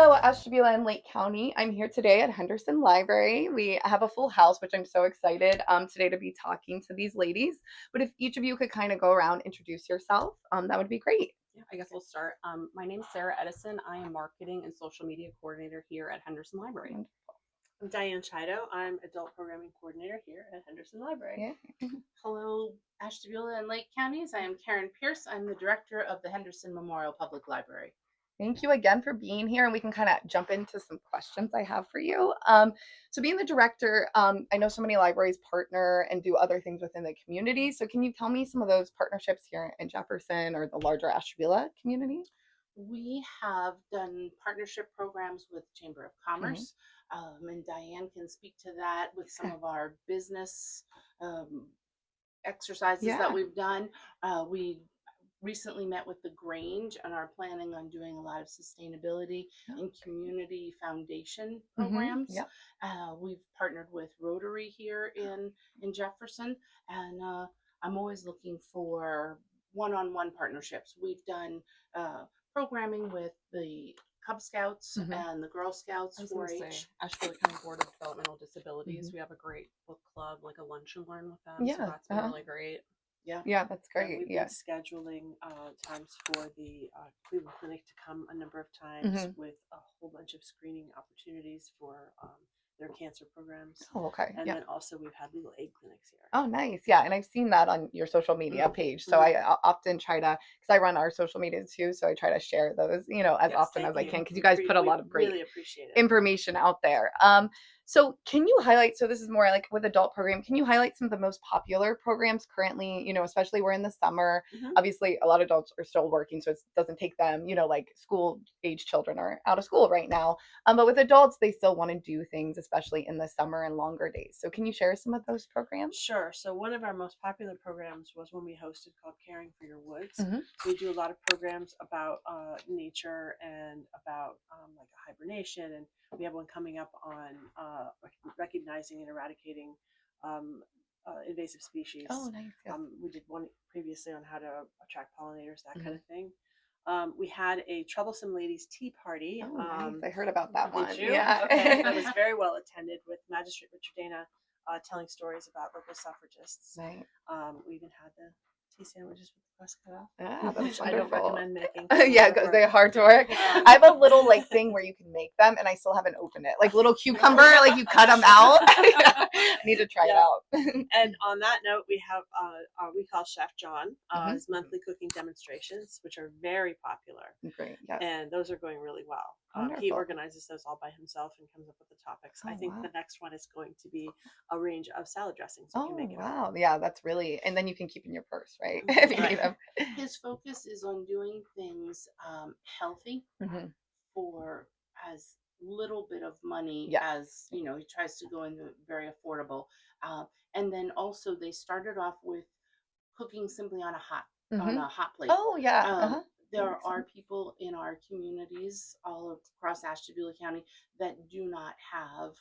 Hello, Ashtabula and Lake County. I'm here today at Henderson Library. We have a full house, which I'm so excited today to be talking to these ladies. But if each of you could kind of go around, introduce yourself, that would be great. Yeah, I guess we'll start. My name is Sarah Edison. I am marketing and social media coordinator here at Henderson Library. I'm Diane Chido. I'm adult programming coordinator here at Henderson Library. Yeah. Hello, Ashtabula and Lake Counties. I am Karen Pierce. I'm the director of the Henderson Memorial Public Library. Thank you again for being here, and we can kind of jump into some questions I have for you. So being the director, I know so many libraries partner and do other things within the community. So can you tell me some of those partnerships here in Jefferson or the larger Ashtabula community? We have done partnership programs with Chamber of Commerce, and Diane can speak to that with some of our business exercises that we've done. We recently met with the Grange and are planning on doing a lot of sustainability and community foundation programs. We've partnered with Rotary here in Jefferson, and I'm always looking for one-on-one partnerships. We've done programming with the Cub Scouts and the Girl Scouts 4-H. Ashtabula County Board of Developmental Disabilities. We have a great book club, like a lunch and learn with them. So that's been really great. Yeah, that's great. We've been scheduling times for the Cleveland Clinic to come a number of times with a whole bunch of screening opportunities for their cancer programs. Oh, okay. And then also we've had legal aid clinics here. Oh, nice. Yeah, and I've seen that on your social media page. So I often try to, because I run our social media too, so I try to share those, as often as I can, because you guys put a lot of great really appreciate it. information out there. So can you highlight, so this is more like with adult program, can you highlight some of the most popular programs currently, especially we're in the summer, obviously a lot of adults are still working, so it doesn't take them, like school age children are out of school right now. But with adults, they still want to do things, especially in the summer and longer days. So can you share some of those programs? Sure. So one of our most popular programs was one we hosted called Caring for Your Woods. We do a lot of programs about nature and about like a hibernation, and we have one coming up on recognizing and eradicating invasive species. Oh, nice. Yeah. We did one previously on how to attract pollinators, that kind of thing. We had a Troublesome Ladies Tea Party. Oh, nice. I heard about that one. Yeah. Okay. That was very well attended with Magistrate Richard Dana telling stories about local suffragists. Right. We even had the tea sandwiches with the crust cut off. Ah, that's I don't wonderful. recommend making. Yeah, because they're hard to work. I have a little thing where you can make them, and I still haven't opened it. Like little cucumber, like you cut them out. I need to try it out. And on that note, we have we call Chef John his monthly cooking demonstrations, which are very popular. Great. Yes. And those are going really well. He organizes those all by himself and comes up with the topics. I think the next one is going to be a range of salad dressings. Oh, wow. Yeah, that's really, and then you can keep in your purse, right? If you need them. His focus is on doing things healthy for as little bit of money as, he tries to go into very affordable. And then also they started off with cooking simply on a hot plate. Oh, yeah. There are people in our communities all across Ashtabula County that do not have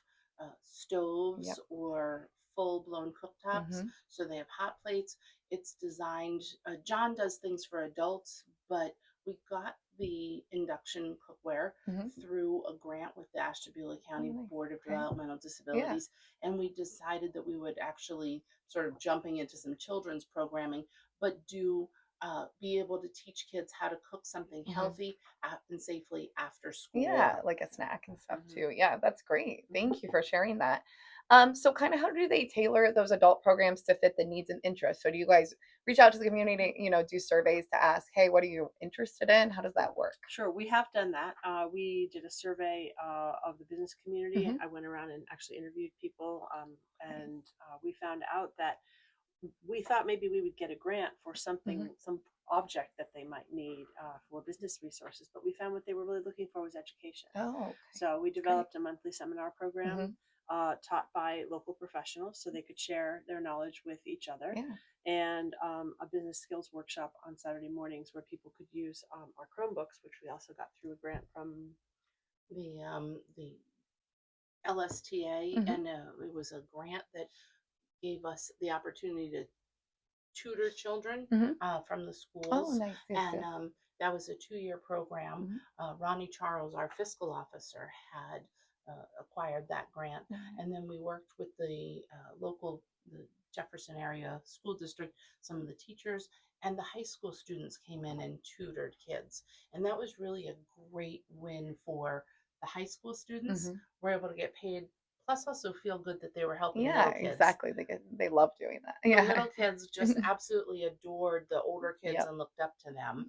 stoves or full-blown cooktops, so they have hot plates. It's designed, John does things for adults, but we got the induction cookware through a grant with the Ashtabula County Board of Developmental Disabilities, and we decided that we would actually sort of jumping into some children's programming, but be able to teach kids how to cook something healthy and safely after school. Yeah, like a snack and stuff too. Yeah, that's great. Thank you for sharing that. So kind of how do they tailor those adult programs to fit the needs and interests? So do you guys reach out to the community, do surveys to ask, hey, what are you interested in? How does that work? Sure, we have done that. We did a survey of the business community. I went around and actually interviewed people, and we found out that we thought maybe we would get a grant for something, some object that they might need for business resources, but we found what they were really looking for was education. Oh, okay. So we developed a monthly seminar program taught by local professionals so they could share their knowledge with each other, and a business skills workshop on Saturday mornings where people could use our Chromebooks, which we also got through a grant from the LSTA, and it was a grant that gave us the opportunity to tutor children from the schools. Oh, nice. Yes, and That was a 2-year program. Ronnie Charles, our fiscal officer, had acquired that grant. And then we worked with the the Jefferson area school district, some of the teachers, and the high school students came in and tutored kids. And that was really a great win for the high school students. Were able to get paid, plus also feel good that they were helping little kids. Exactly. They love doing that. The little kids just absolutely adored the older kids and looked up to them.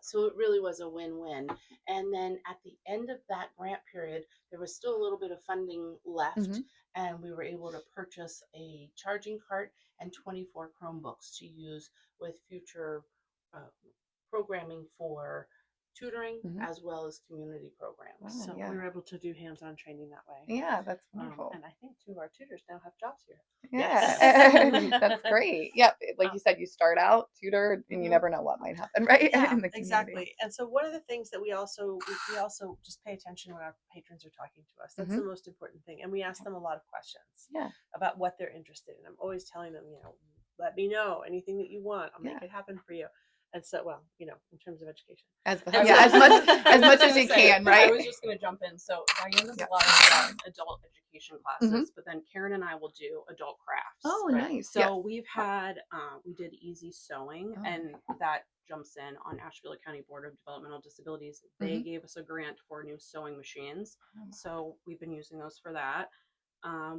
So it really was a win-win. And then at the end of that grant period, there was still a little bit of funding left, and we were able to purchase a charging cart and 24 Chromebooks to use with future programming for tutoring as well as community programs. So we were able to do hands-on training that way. Yeah, that's wonderful. And I think 2 of our tutors now have jobs here. Yeah, that's great. Yep, like you said, you start out tutor, and you never know what might happen, right? Yeah, in the exactly. And so one of the things that we also just pay attention when our patrons are talking to us. That's the most important thing, and we ask them a lot of questions about what they're interested in. I'm always telling them, let me know anything that you want. I'll make it happen for you. And so, well, in terms of education, as much as you can, right? I was just going to jump in. So Diane does a lot of adult education classes, but then Karen and I will do adult crafts. Oh, right? nice. So we've had, we did easy sewing, and that jumps in on Asheville County Board of Developmental Disabilities. They gave us a grant for new sewing machines. So we've been using those for that.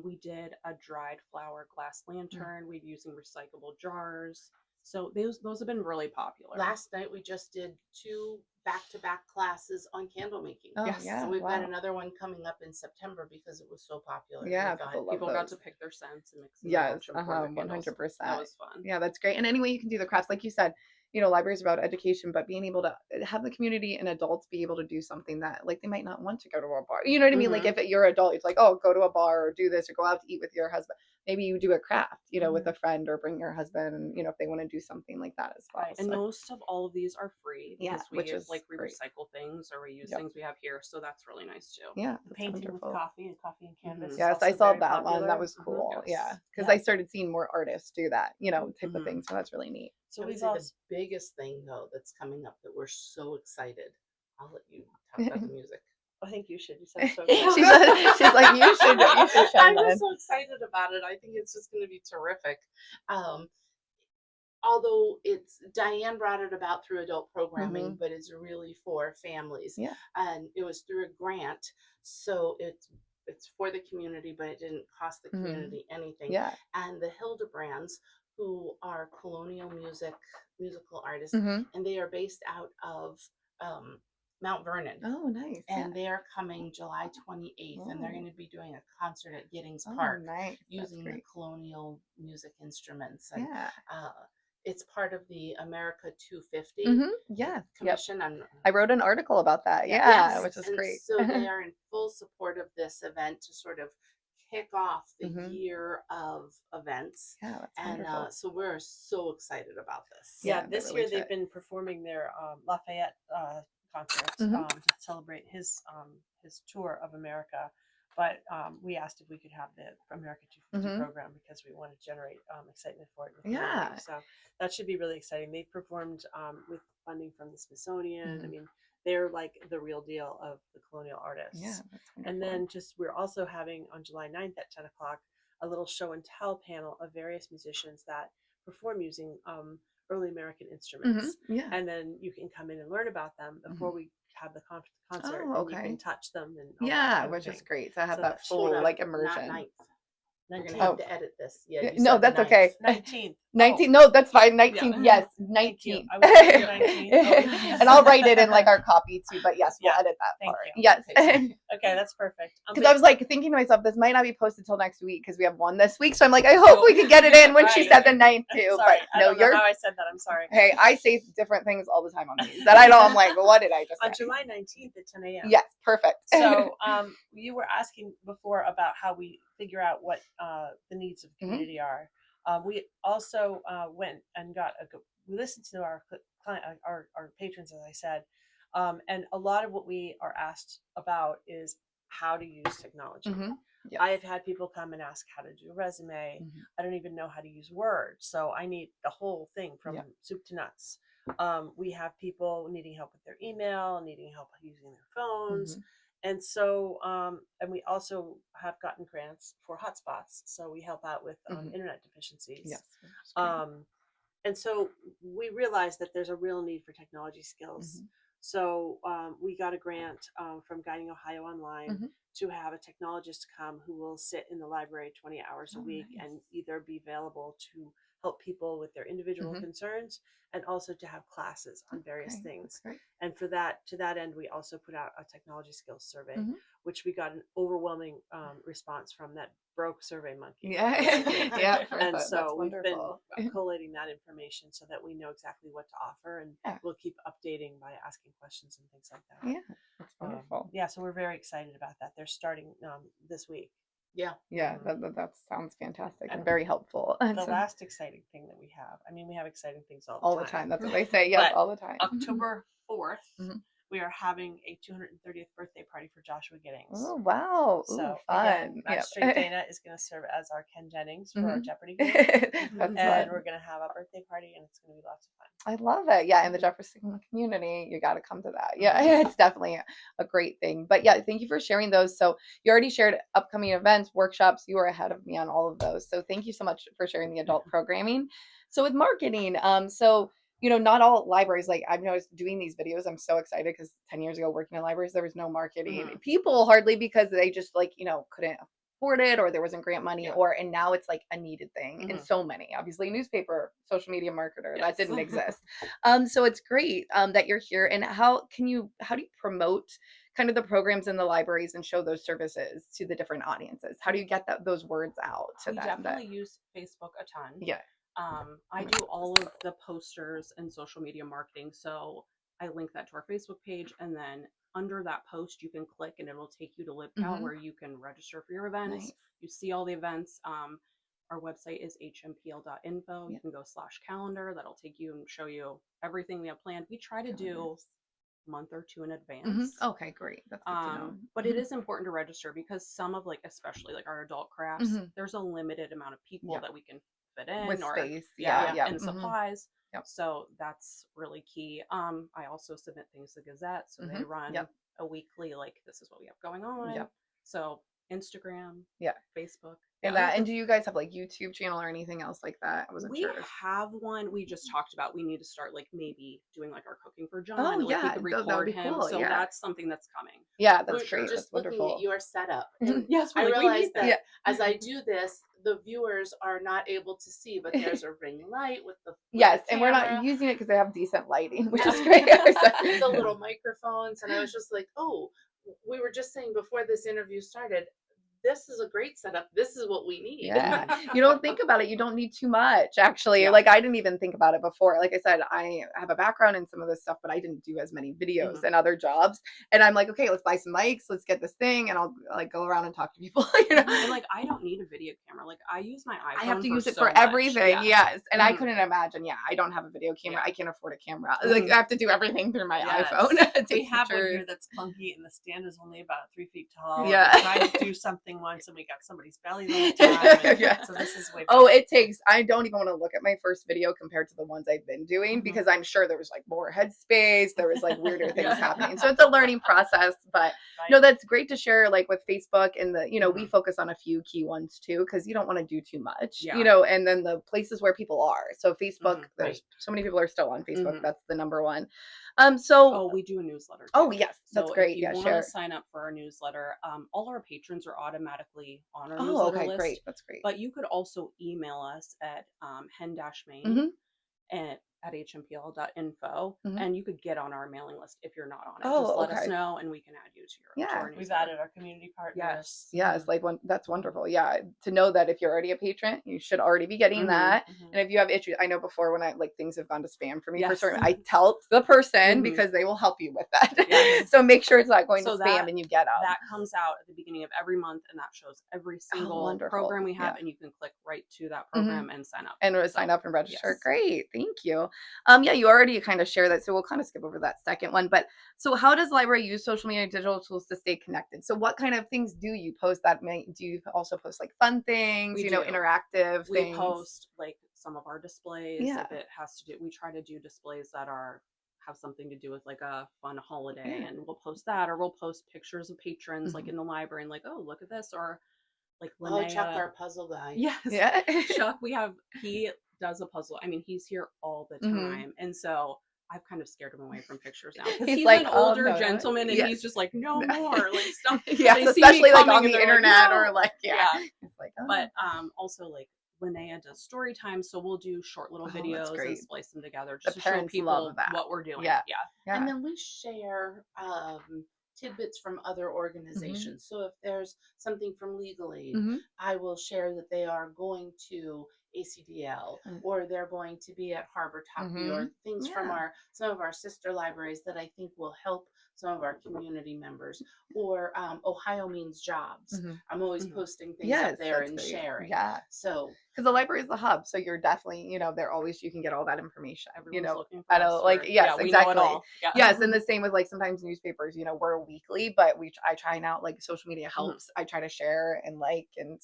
We did a dried flower glass lantern. We're using recyclable jars. So those have been really popular. Last night we just did 2 back-to-back classes on candle making. Yeah, and we've got another one coming up in September because it was so popular. Yeah, people got to pick their scents and mix them. Yes, 100%. That was fun. Yeah, that's great. And any way you can do the crafts, like you said, libraries about education, but being able to have the community and adults be able to do something that, like, they might not want to go to a bar. You know what I mean? Like, if you're an adult, it's like, oh, go to a bar or do this or go out to eat with your husband. Maybe you do a craft, with a friend, or bring your husband, and if they want to do something like that as well. Right. And most of all of these are free. Yeah, which is like we recycle things or we use things we have here, so that's really nice too. Yeah, painting wonderful. With coffee and canvas. Yes, I saw that popular one. That was cool. Yes. Because I started seeing more artists do that, type of thing. So that's really neat. So the biggest thing though that's coming up that we're so excited. I'll let you talk about the music. I think you should. You sound so she's like, you should. I'm just so excited about it. I think it's just going to be terrific. Although Diane brought it about through adult programming, but it's really for families. Yeah. And it was through a grant, so it's for the community, but it didn't cost the community anything. Yeah. And the Hildebrands, who are colonial musical artists, and they are based out of Mount Vernon. Oh, nice. And they are coming July 28th, and they're going to be doing a concert at Giddings Park using the colonial music instruments. And, it's part of the America 250 commission. I wrote an article about that. Which is great. So they are in full support of this event to sort of kick off the year of events. Yeah, that's wonderful. So we're so excited about this. Yeah, this year they've been performing their Lafayette concert to celebrate his tour of America. But we asked if we could have the America 250 program because we want to generate excitement for it. Yeah. So that should be really exciting. They've performed with funding from the Smithsonian. I mean, they're like the real deal of the colonial artists. Yeah, that's wonderful. And then we're also having on July 9th at 10 o'clock a little show and tell panel of various musicians that perform using early American instruments. And then you can come in and learn about them before we have the concert. Oh, okay. And you can touch them. And which is great. So I have that full immersion. Not 9th. You're going to have to edit this. Yeah, no, that's okay. 19th. 19th. No, that's fine. 19th. Yes, 19th. And I'll write it in like our copy too. But yes, we'll edit that part. Yes. Okay, that's perfect. Because I was like thinking to myself, this might not be posted till next week because we have one this week. So I'm like, I hope we can get it in when she said the 9th too. Sorry, but no, you're. How I said that. I'm sorry. Hey, I say different things all the time on these that I know. I'm like, well, what did I just say? On July 19th at 10 a.m. Yes, perfect. So you were asking before about how we figure out what the needs of the community are. We also went and we listened to our client, our patrons, as I said, and a lot of what we are asked about is how to use technology. Yes. I have had people come and ask how to do a resume. I don't even know how to use Word, so I need the whole thing from soup to nuts. We have people needing help with their email, needing help using their phones. Mhm. And so, and we also have gotten grants for hotspots. So we help out with Mhm. internet deficiencies. Yes. That's great. And so we realized that there's a real need for technology skills. Mhm. So we got a grant from Guiding Ohio Online Mhm. to have a technologist come who will sit in the library 20 hours a Oh, week nice. and either be available to help people with their individual Mhm. concerns and also to have classes on various Okay, that's things. great. And for that, to that end, we also put out a technology skills survey, Mhm. which we got an overwhelming response from that broke Survey Monkey. Yeah. basically. Yeah. And That's so we've been wonderful. collating that information so that we know exactly what to offer, and Yeah. we'll keep updating by asking questions and things like that. Yeah. That's wonderful. Yeah, so we're very excited about that. They're starting this week. Yeah. Yeah. Mhm. That sounds fantastic and And very helpful. The last exciting thing that we have, I mean, we have exciting things all the time. That's what they say. Yes, But all the time. October 4th, Mhm. we are having a 230th birthday party for Joshua Giddings. Oh wow! Ooh, So fun. again, Matt Yep. Street Dana is going to serve as our Ken Jennings for our Mhm. Jeopardy game. That's And fun. we're going to have a birthday party, and it's going to be lots of fun. I love it. Yeah, in the Mhm. Jefferson community, you got to come to that. Yeah, it's definitely a great thing. But yeah, thank you for sharing those. So you already shared upcoming events, workshops. You were ahead of me on all of those. So thank you so much for sharing the adult programming. So with marketing, so not all libraries, like I've noticed doing these videos, I'm so excited because 10 years ago working in libraries, there was no marketing. Mhm. People hardly because they just couldn't afford it or there wasn't grant money Yeah. and now it's like a needed thing and Mhm. so many obviously newspaper social media marketer that Yes. didn't exist. So it's great that you're here. And how do you promote kind of the programs in the libraries and show those services to the different audiences? How do you get those words out to We them? definitely use Facebook a ton. Yeah. I do all of the posters and social media marketing. So I link that to our Facebook page, and then under that post, you can click and it'll take you to LibCal Mhm. where you can register for your events. Nice. You see all the events. Our website is hmpl.info. Yeah. You can go /calendar. That'll take you and show you everything we have planned. We try to do a month or two in advance. Mhm. Okay, great. That's good to know. But it is important to register because some of especially our adult crafts, Mhm. there's a limited amount of people Yeah. that we can fit in With or space. yeah, Yeah. and Mhm. supplies. Yep. So that's really key. I also submit things to Gazette, so they Mhm. run Yep. a weekly this is what we have going on. Yep. So Instagram, Yeah. Facebook. And Yeah. and do you guys have YouTube channel or anything else like that? I wasn't We sure. have one. We just talked about we need to start maybe doing our cooking for John. Oh, and, we yeah, could that would record be him. cool, So yeah. that's something that's coming. Yeah, that's We're great. just That's looking at wonderful. your setup, and Yes, I we realize need that Yeah. as I do this, the viewers are not able to see, but there's a ring light with the Yes, the and we're not camera, using it because they have decent lighting, which Yeah. is great. the little microphones, and I was just like, oh, we were just saying before this interview started, this is a great setup. This is what we need. Yeah. You don't think about it. You don't need too much, actually. Yeah. I didn't even think about it before. Like I said, I have a background in some of this stuff, but I didn't do as many videos Mhm. and other jobs. And I'm like, okay, let's buy some mics. Let's get this thing. And I'll go around and talk to people, And I don't need a video camera. I use my iPhone. I have to use it so for much. everything. Yeah. Yes. And I Mhm. couldn't imagine. Yeah. I don't have a video camera. Yeah. I can't afford a camera. Mhm. I have to do everything through my Yes. iPhone. We Take have one here pictures. that's clunky, and the stand is only about 3 feet tall. Yeah. We tried to do something once, and we got somebody's belly the whole time. And Yeah. So this is way Oh, better. I don't even want to look at my first video compared to the ones I've been doing Mhm. because I'm sure there was more headspace. There was weirder things Yeah. happening. So it's a learning process, but Right. no, that's great to share with Facebook and we Mhm. focus on a few key ones too, because you don't want to do too much, Yeah. and then the places where people are. So Facebook, Mhm. there's so many people are still on Facebook. Mhm. That's the number one. Oh, So, we do a newsletter. Too. oh yes, that's So great. if you Yeah, want share. to sign up for our newsletter, all our patrons are automatically on our Oh, newsletter okay, list. great. That's great. But you could also email us at hen-main Mhm. at hmpl.info, Mhm. and you could get on our mailing list if you're not on it. Oh, Just let us okay. know, and we can add you to Yeah. our We've newsletter. added our community partners. Yes. Yes, that's wonderful. Yeah, to know that if you're already a patron, you should already be getting Mhm. that. Mhm. And if you have issues, I know before when things have gone to spam for me for Yes. certain, I tell the person Mhm. because they will help you with that. Yes. So make sure it's not going So to spam that- and you get them. That comes out at the beginning of every month, and that shows every single wonderful. program we have, Yeah. and you can click right to that program and sign up. And sign up and register. yes. Great, thank you. Yeah, you already kind of share that, so we'll kind of skip over that second one. But so, how does the library use social media and digital tools to stay connected? So, what kind of things do you post? Do you also post fun things? We do. Interactive We things. post some of our displays. Yeah. If it has to do, we try to do displays that have something to do with like a fun holiday, and we'll post that, or we'll post pictures of patrons like in the library and like, oh, look at this, or like Chuck, Linnea. our puzzle guy. Yes. Yeah. Chuck, he does a puzzle. I mean, he's here all the time. And so I've kind of scared him away from pictures now, because he's like, an "Oh, older no." gentleman, and Yes. he's just like, no more, like, stuff. Yes, They see me especially like coming on and the they're like, internet "No." or like, Yeah. It's like, oh. But also like Linnea does story time, so we'll do short little that's videos great. and splice them together The just to show parents people love that. what we're doing. Yeah. And then we share tidbits from other organizations. So if there's something from Legal Aid, I will share that they are going to ACDL, or they're going to be at Harbor Talkie, or things from some of our sister libraries that I think will help some of our community members, or Ohio Means Jobs. I'm always posting things up there and sharing. Yeah. So because the library is the hub, so you're definitely, they're always, you can get all that information. Everyone's looking for I us don't like, for- yes, we know it exactly. all. Yeah. Yes, and the same with like sometimes newspapers. We're weekly, but I try now, like social media helps. I try to share and like and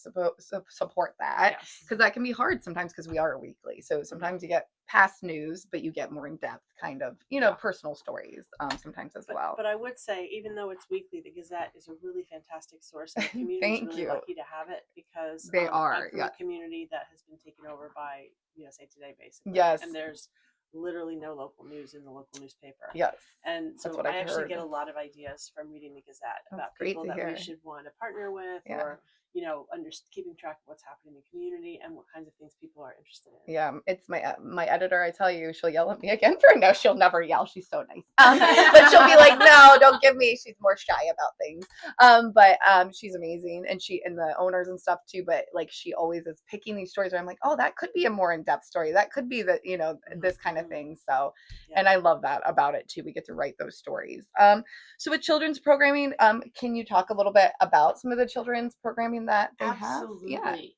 support that, because that can be hard sometimes, because we are weekly. So sometimes you get past news, but you get more in depth kind of personal stories sometimes as well. But I would say, even though it's weekly, the Gazette is a really fantastic source, and the community Thank is really you. lucky to have it, because They are, I'm from yes. a community that has been taken over by USA Today, basically. Yes. And there's literally no local news in the local newspaper. Yes. And so That's what I I've actually heard. get a lot of ideas from reading the Gazette about great people to that hear. we should want to partner with, or keeping track of what's happening in the community and what kinds of things people are interested in. Yeah, it's my editor. I tell you, she'll yell at me again for no. She'll never yell. She's so nice, but she'll be like, "No, don't give me." She's more shy about things, but she's amazing, and the owners and stuff too. But like, she always is picking these stories where I'm like, "Oh, that could be a more in-depth story. That could be this kind of thing." So, and I love that about it too. We get to write those stories. So with children's programming, can you talk a little bit about some of the children's programming that they have? Absolutely.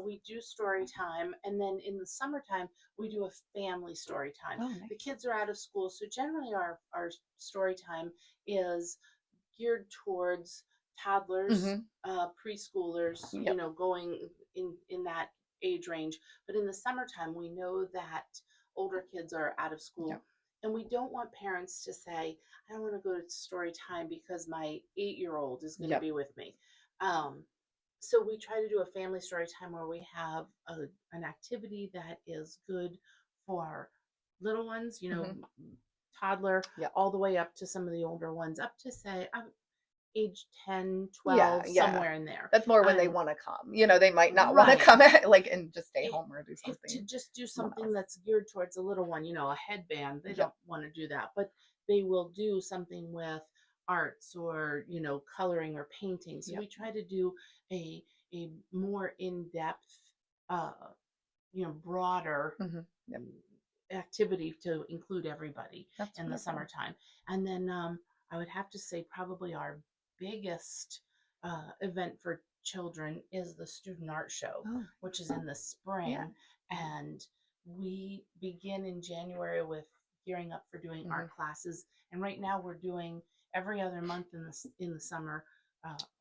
We do story time, and then in the summertime we do a family story time. Oh, nice. The kids are out of school, so generally our story time is geared towards toddlers, preschoolers, going in that age range. But in the summertime, we know that older kids are out of school. Yep. And we don't want parents to say, I don't want to go to story time because my 8-year-old is going to be with me. So we try to do a family story time where we have an activity that is good for little ones, toddler, all the way up to some of the older ones, up to say age 10, 12, somewhere in there. That's more when they want to come. They might not want to come and just stay home or do something. To just do something that's geared towards a little one, a headband. They don't want to do that, but they will do something with arts or coloring or painting. So we try to do a more in-depth broader activity to include everybody in the summertime. And then I would have to say probably our biggest event for children is the student art show, which is in the spring, and we begin in January with gearing up for doing art classes. And right now we're doing every other month in the summer.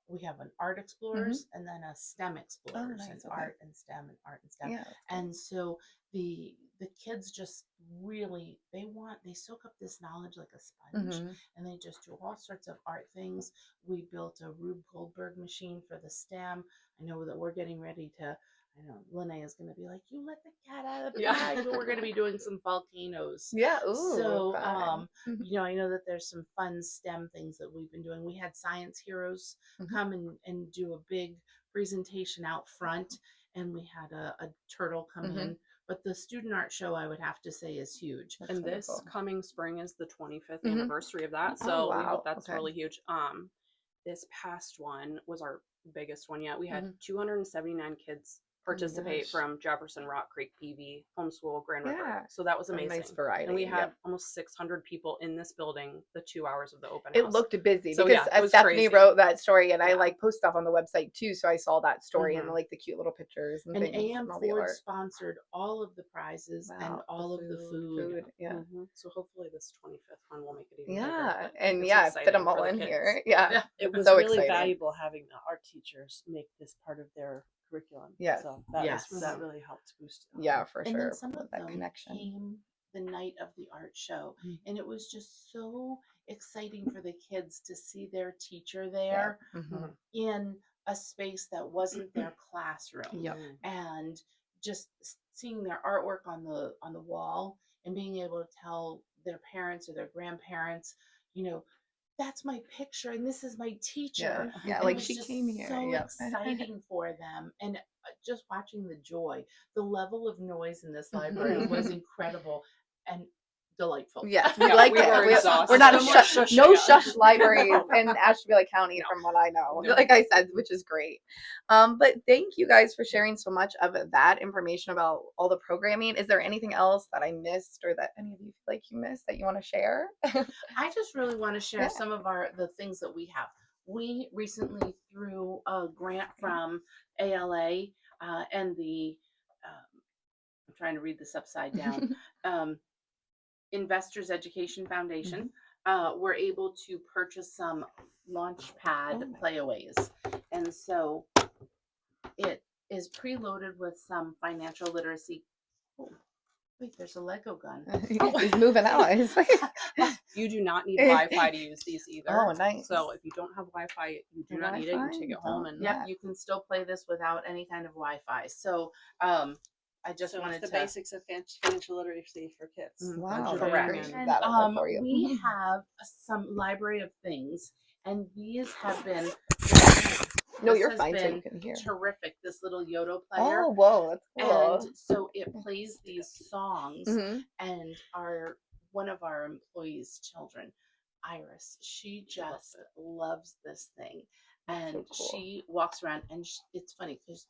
We have an art explorers and then a STEM explorers, and art and STEM and art and STEM. Yeah, and so the kids just really they soak up this knowledge like a sponge, and they just do all sorts of art things. We built a Rube Goldberg machine for the STEM. I know that we're getting ready to. I know Linnea is going to be like, "You let the cat out of the bag," but we're going to be doing some volcanoes. Yeah. Ooh, so, I know that there's some fun STEM things that we've been doing. We had science heroes come and do a big presentation out front, and we had a turtle come in. But the student art show, I would have to say, is huge. That's and this coming spring is the 25th anniversary of that. So we hope that's really huge. This past one was our biggest one yet. We had 279 kids participate from Jefferson, Rock Creek, PV, Homeschool, Grand River. So that was amazing. A nice variety. And we had almost 600 people in this building the 2 hours of the open house. It looked busy because Stephanie wrote that story, and I post stuff on the website too. So I saw that story and the cute little pictures and things. AM Ford sponsored all of the prizes and all of the food. Yeah. So hopefully this 25th one will make it even bigger. And fit them all in here. Yeah. It was so really exciting. Valuable having the art teachers make this part of their curriculum. Yes. So that, Yes. that really helped boost. Yeah, for And sure. then some of That them connection. came the night of the art show, Mm. and it was just so exciting for the kids to see their teacher there Mhm. in a space that wasn't their classroom. Yep. And just seeing their artwork on the wall and being able to tell their parents or their grandparents, you know, that's my picture and this is my teacher. Yeah, And like it was she just came here. so Yep. exciting for them. And just watching the joy, the level of noise in this library was incredible and delightful. Yes, we Yeah, like we it. were exhausted. We're not No a more shush, shushing no up. shush libraries No. in Ashtabula County, No. from what I know. No. Like I said, which is great. But thank you guys for sharing so much of that information about all the programming. Is there anything else that I missed or that any of you feel like you missed that you want to share? I just really want to share Yeah. some of the things that we have. We recently threw a grant from ALA and the I'm trying to read this upside down. Investors Education Foundation were able to purchase some Launchpad playaways, and so it is preloaded with some financial literacy. Oh, wait, there's a Lego gun. He's moving out. He's like, You do not need Wi-Fi to use these either. oh, nice. So if you don't have Wi-Fi, you do No not need it. You Wi-Fi? take it home and Yep, you can still play this without any kind of Wi-Fi. So I just So wanted it's the to. basics of financial literacy for kids. Wow, budgeting Correct. and- that would work for you. We have some library of things, and these have been. No, this you're has fine, so been you can hear. terrific. This little Yodo player. Oh, whoa, that's cool. And so it plays these songs, Mhm. and one of our employees' children, Iris, she just loves this thing, That's so and cool. she walks around, and it's funny because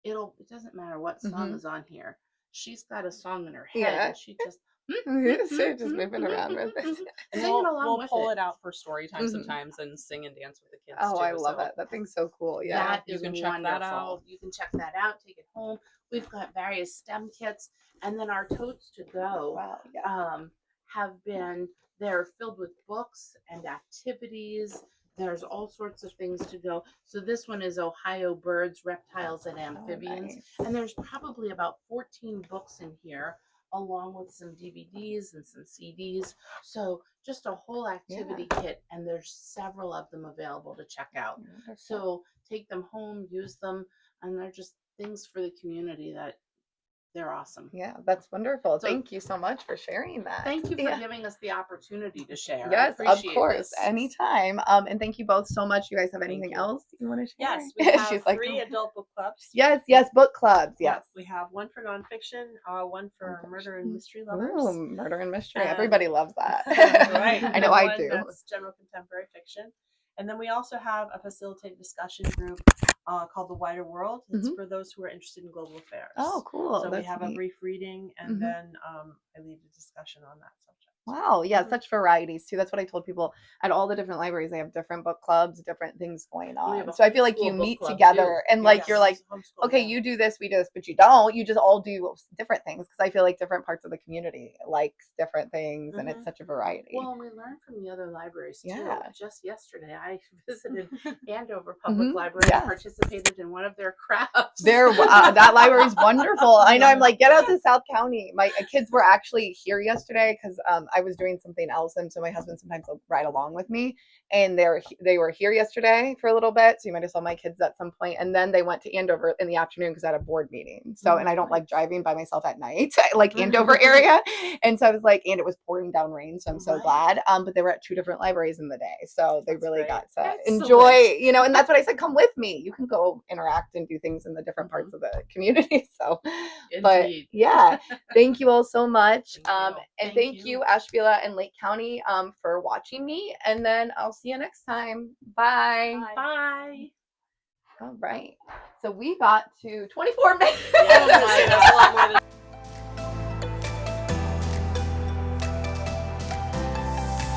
it doesn't matter what song is on here. She's got a song in her head, Yeah. and she just So just moving around with it. And singing along we'll with pull it. it out for story time Mhm. sometimes and sing and dance with the kids Oh, too. I love so it. That thing's so cool. Yeah. That you is can check wonderful. that out. You can check that out, take it home. We've got various STEM kits, and then our totes to go Wow. Yeah. have been, they're filled with books and activities. There's all sorts of things to go. So this one is Ohio Birds, Reptiles, and Amphibians. nice. And there's probably about 14 books in here, along with some DVDs and some CDs. So just a whole activity kit, and there's several of them available to check out. Wonderful. So take them home, use them, and they're just things for the community that they're awesome. Yeah, that's wonderful. So- Thank you so much for sharing that. Thank you for Yeah. giving us the opportunity to share. I Yes, of appreciate course. this. Anytime. And thank you both so much. You guys have Thank anything you. else you want to share? Yes, we have She's like, three "Oh." adult book clubs. Yes, book clubs. Yeah, Yes. we have one for nonfiction, one for murder and mystery lovers. Ooh, murder and mystery. And- Everybody loves that. Right. I know and I one do. That's general contemporary fiction. And then we also have a facilitated discussion group called The Wider World. It's for those who are interested in global affairs. Oh, cool. So we That's have a neat. brief reading, and Mhm. then I lead a discussion on that subject. Wow, yeah, Mhm. such varieties too. That's what I told people at all the different libraries. They have different book clubs, different things going We have on. a So I feel like homeschool you book meet club, together too. and like Yes, you're like, it's a homeschool, okay, yeah. you do this, we do this, but you don't. You just all do different things because I feel like different parts of the community likes different things, and it's Mhm. such a variety. Well, and we learned from the other libraries too. Yeah. Just yesterday, I visited Andover Public Mhm. Library Yeah. and participated in one of their crafts. That library is wonderful. I know. I'm like, get out to South County. My kids were actually here yesterday because I was doing something else, and so my husband sometimes will ride along with me. And they were here yesterday for a little bit, so you might have saw my kids at some point. And then they went to Andover in the afternoon because I had a board meeting. So, and I don't like driving by myself at night, I like Andover area. And so I was like, and it was pouring down rain, so I'm so Right. glad. But they were at two different libraries in the day, so they That's really great. got to Excellent. enjoy, and that's what I said. Come with me. You can go interact and do things in the different parts of the community. So, but Indeed. yeah, thank you all so much. Thank you. And Thank thank you. you, Ashtabula and Lake County, for watching me. And then I'll see you next time. Bye. Bye. Bye. All right. So we got to 24 minutes. Yeah, I was gonna say, that's a lot more than